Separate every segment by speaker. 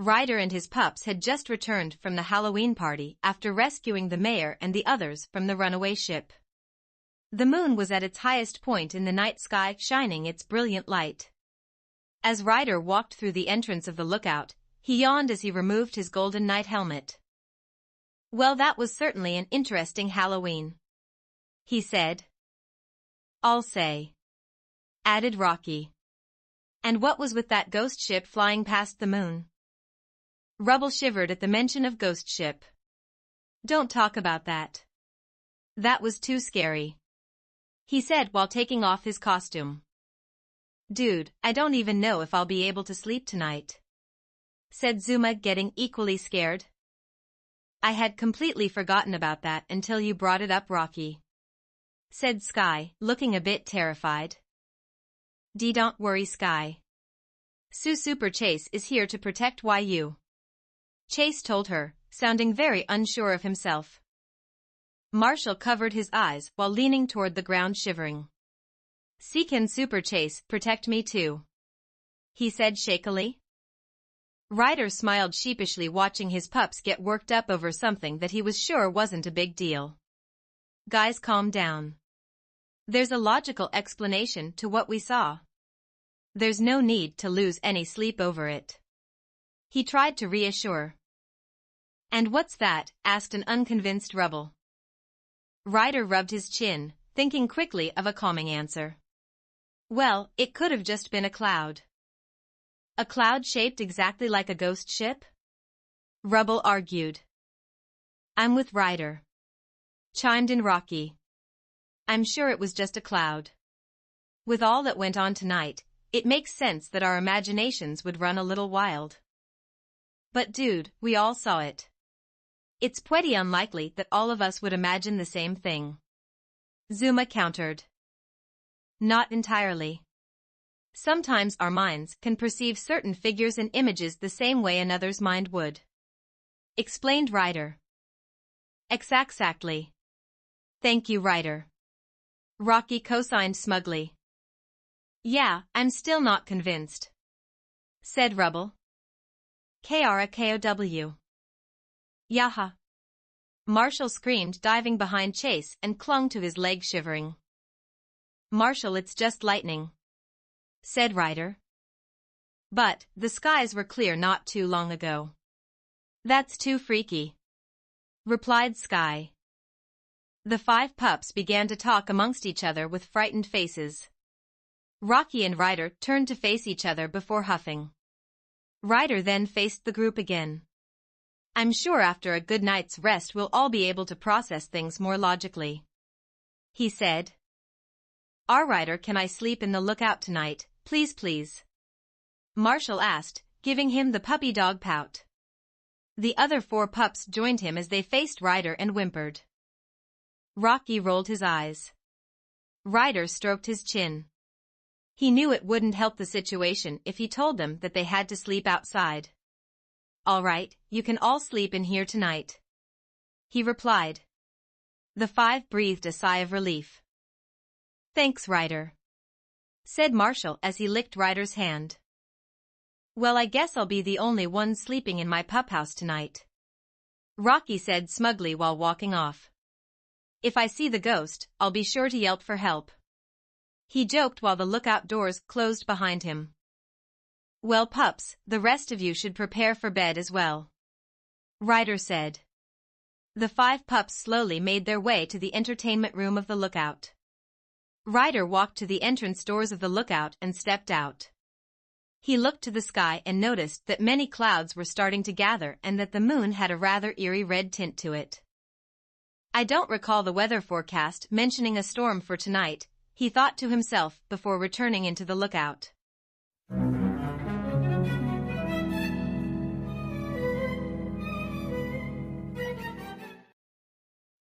Speaker 1: Ryder and his pups had just returned from the Halloween party after rescuing the mayor and the others from the runaway ship. The moon was at its highest point in the night sky, shining its brilliant light. As Ryder walked through the entrance of the lookout, he yawned as he removed his golden night helmet. "Well, that was certainly an interesting Halloween," he said. "I'll say," added Rocky. "And what was with that ghost ship flying past the moon?" Rubble shivered at the mention of ghost ship. "Don't talk about that. That was too scary," he said while taking off his costume. "Dude, I don't even know if I'll be able to sleep tonight," said Zuma, getting equally scared. "I had completely forgotten about that until you brought it up, Rocky," said Sky, looking a bit terrified. Don't worry, Sky. Super Chase is here to protect you," Chase told her, sounding very unsure of himself. Marshall covered his eyes while leaning toward the ground, shivering. "Can Super Chase protect me too?" he said shakily. Ryder smiled sheepishly, watching his pups get worked up over something that he was sure wasn't a big deal. "Guys, calm down. There's a logical explanation to what we saw. There's no need to lose any sleep over it," he tried to reassure. "And what's that?" asked an unconvinced Rubble. Ryder rubbed his chin, thinking quickly of a calming answer. "Well, it could have just been a cloud." "A cloud shaped exactly like a ghost ship?" Rubble argued. "I'm with Ryder," chimed in Rocky. "I'm sure it was just a cloud. With all that went on tonight, it makes sense that our imaginations would run a little wild." "But dude, we all saw it. It's pretty unlikely that all of us would imagine the same thing," Zuma countered. "Not entirely. Sometimes our minds can perceive certain figures and images the same way another's mind would," explained Ryder. Exactly. Thank you, Ryder," Rocky co-signed smugly. "Yeah, I'm still not convinced," said Rubble. KRAKOW. "Yaha!" Marshall screamed, diving behind Chase and clung to his leg, shivering. "Marshall, it's just lightning," said Ryder. "But the skies were clear not too long ago." "That's too freaky," replied Sky. The 5 pups began to talk amongst each other with frightened faces. Rocky and Ryder turned to face each other before huffing. Ryder then faced the group again. "I'm sure after a good night's rest we'll all be able to process things more logically," he said. Ryder, can I sleep in the lookout tonight, please?" Marshall asked, giving him the puppy dog pout. The other 4 pups joined him as they faced Ryder and whimpered. Rocky rolled his eyes. Ryder stroked his chin. He knew it wouldn't help the situation if he told them that they had to sleep outside. "All right, you can all sleep in here tonight," he replied. The 5 breathed a sigh of relief. "Thanks, Ryder," said Marshall as he licked Ryder's hand. "Well, I guess I'll be the only one sleeping in my pup house tonight," Rocky said smugly while walking off. "If I see the ghost, I'll be sure to yelp for help," he joked while the lookout doors closed behind him. "Well, pups, the rest of you should prepare for bed as well," Ryder said. The 5 pups slowly made their way to the entertainment room of the lookout. Ryder walked to the entrance doors of the lookout and stepped out. He looked to the sky and noticed that many clouds were starting to gather and that the moon had a rather eerie red tint to it. "I don't recall the weather forecast mentioning a storm for tonight," he thought to himself before returning into the lookout.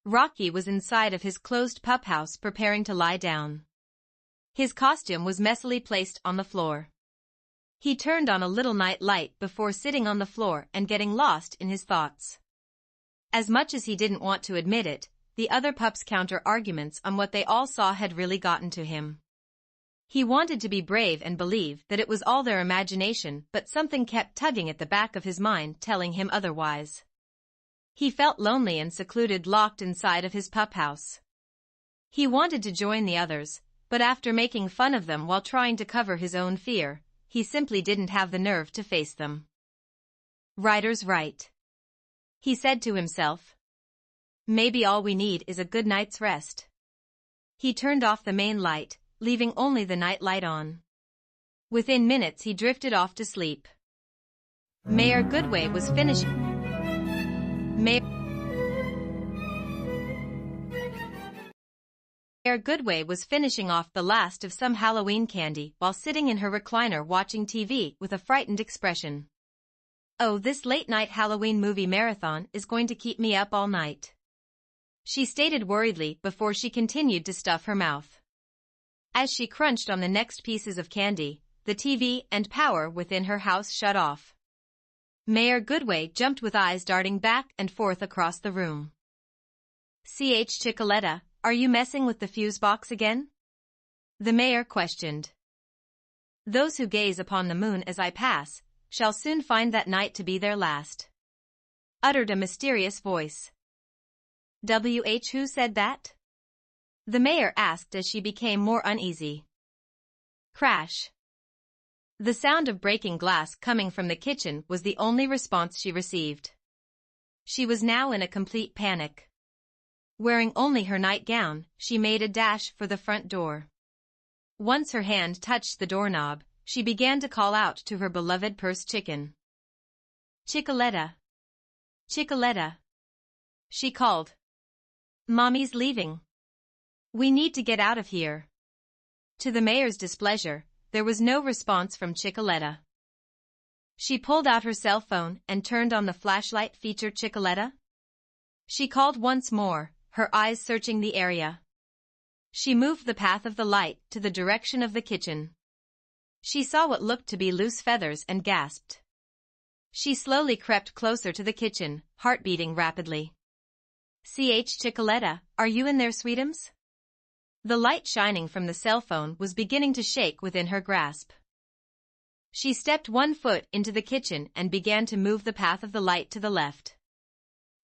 Speaker 1: Rocky was inside of his closed pup house preparing to lie down. His costume was messily placed on the floor. He turned on a little night light before sitting on the floor and getting lost in his thoughts. As much as he didn't want to admit it, the other pups' counter-arguments on what they all saw had really gotten to him. He wanted to be brave and believe that it was all their imagination, but something kept tugging at the back of his mind, telling him otherwise. He felt lonely and secluded, locked inside of his pup house. He wanted to join the others, but after making fun of them while trying to cover his own fear, he simply didn't have the nerve to face them. "Ryder's right," he said to himself. "Maybe all we need is a good night's rest." He turned off the main light, leaving only the night light on. Within minutes he drifted off to sleep. Mayor Goodway was finishing. Mayor Goodway was finishing off the last of some Halloween candy while sitting in her recliner watching TV with a frightened expression. "Oh, this late-night Halloween movie marathon is going to keep me up all night," she stated worriedly before she continued to stuff her mouth. As she crunched on the next pieces of candy, the TV and power within her house shut off. Mayor Goodway jumped with eyes darting back and forth across the room. Chicoletta, are you messing with the fuse box again?" the mayor questioned. "Those who gaze upon the moon as I pass shall soon find that night to be their last," uttered a mysterious voice. Who said that?" the mayor asked as she became more uneasy. Crash. The sound of breaking glass coming from the kitchen was the only response she received. She was now in a complete panic. Wearing only her nightgown, she made a dash for the front door. Once her hand touched the doorknob, she began to call out to her beloved purse chicken. "Chicoletta! Chicoletta!" she called. "Mommy's leaving. We need to get out of here." To the mayor's displeasure, there was no response from Chicoletta. She pulled out her cell phone and turned on the flashlight feature. "Chicoletta?" she called once more, her eyes searching the area. She moved the path of the light to the direction of the kitchen. She saw what looked to be loose feathers and gasped. She slowly crept closer to the kitchen, heart beating rapidly. Chicoletta, are you in there, sweetums?" The light shining from the cell phone was beginning to shake within her grasp. She stepped 1 foot into the kitchen and began to move the path of the light to the left.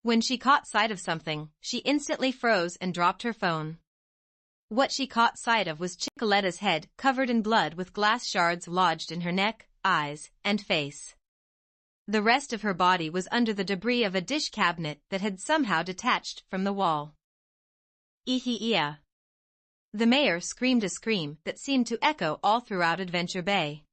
Speaker 1: When she caught sight of something, she instantly froze and dropped her phone. What she caught sight of was Chicoletta's head covered in blood with glass shards lodged in her neck, eyes, and face. The rest of her body was under the debris of a dish cabinet that had somehow detached from the wall. "Ee-hee-ea!" The mayor screamed a scream that seemed to echo all throughout Adventure Bay.